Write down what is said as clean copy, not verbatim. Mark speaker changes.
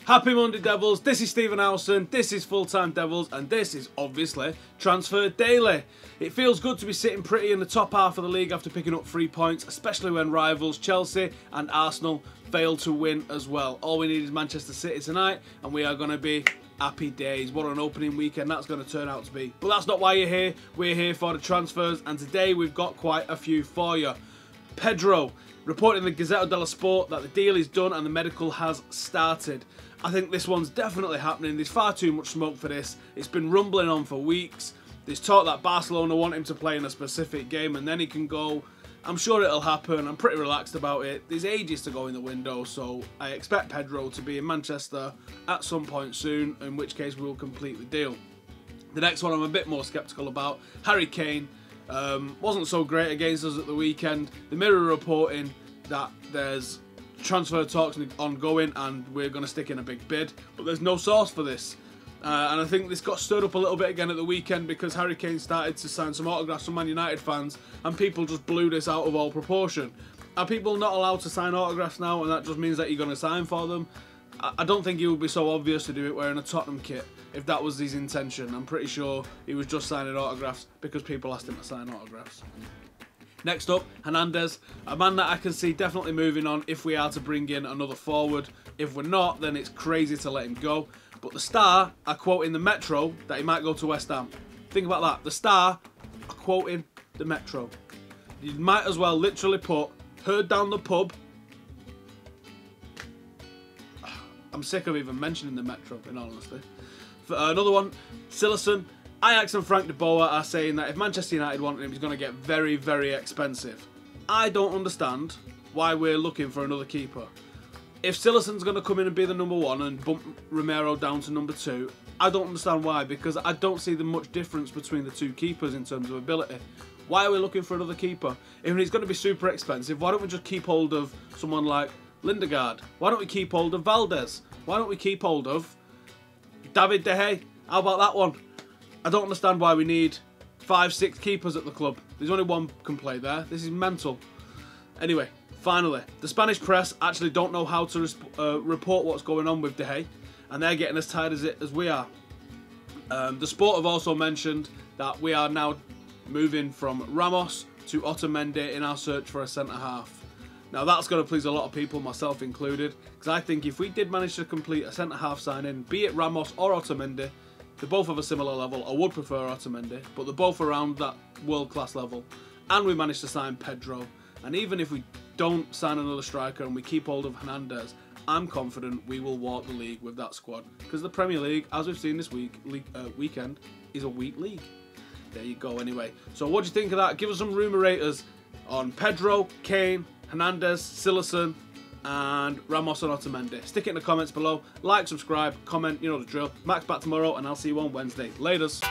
Speaker 1: Happy Monday, Devils. This is Stephen Howson, this is Full Time Devils, and this is obviously Transfer Daily. It feels good to be sitting pretty in the top half of the league after picking up 3 points, especially when rivals Chelsea and Arsenal fail to win as well. All we need is Manchester City tonight, and we are going to be happy days. What an opening weekend that's going to turn out to be. But that's not why you're here. We're here for the transfers, and today we've got quite a few for you. Pedro, reporting in the Gazzetta dello Sport that the deal is done and the medical has started. I think this one's definitely happening. There's far too much smoke for this. It's been rumbling on for weeks. There's talk that Barcelona want him to play in a specific game and then he can go. I'm sure it'll happen. I'm pretty relaxed about it. There's ages to go in the window, so I expect Pedro to be in Manchester at some point soon, in which case we will complete the deal. The next one I'm a bit more sceptical about. Harry Kane wasn't so great against us at the weekend. The Mirror reporting that there's transfer talks ongoing and we're going to stick in a big bid, but there's no source for this. And I think this got stirred up a little bit again at the weekend because Harry Kane started to sign some autographs from Man United fans and people just blew this out of all proportion. Are people not allowed to sign autographs now and that just means that you're going to sign for them? I don't think he would be so obvious to do it wearing a Tottenham kit if that was his intention. I'm pretty sure he was just signing autographs because people asked him to sign autographs. Next up, Hernandez, a man that I can see definitely moving on if we are to bring in another forward. If we're not, then it's crazy to let him go. But the Star are quoting the Metro that he might go to West Ham. Think about that. The Star are quoting the Metro. You might as well literally put, heard down the pub. I'm sick of even mentioning the Metro, in all honesty. For another one, Sillerson. Ajax and Frank de Boer are saying that if Manchester United wanted him, he's going to get very, very expensive. I don't understand why we're looking for another keeper. If Sillerson's going to come in and be the number one and bump Romero down to number 2, I don't understand why, because I don't see the much difference between the two keepers in terms of ability. Why are we looking for another keeper? If he's going to be super expensive, why don't we just keep hold of someone like Lindegaard? Why don't we keep hold of Valdez? Why don't we keep hold of David De Gea? How about that one? I don't understand why we need 5-6 keepers at the club. There's only one can play there. This is mental. Anyway, finally, the Spanish press actually don't know how to report what's going on with De Gea, and they're getting as tired as we are. The Sport have also mentioned that we are now moving from Ramos to Otamendi in our search for a centre-half. Now that's going to please a lot of people, myself included, because I think if we did manage to complete a centre-half signing, be it Ramos or Otamendi, they're both of a similar level. I would prefer Otamendi, but they're both around that world-class level. And we managed to sign Pedro. And even if we don't sign another striker and we keep hold of Hernandez, I'm confident we will walk the league with that squad. Because the Premier League, as we've seen this weekend, is a weak league. There you go anyway. So what do you think of that? Give us some rumour raters on Pedro, Kane, Hernandez, Sillerson, and Ramos and Otamendi. Stick it in the comments below. Like, subscribe, comment, you know the drill. Mac's back tomorrow and I'll see you on Wednesday. Laters.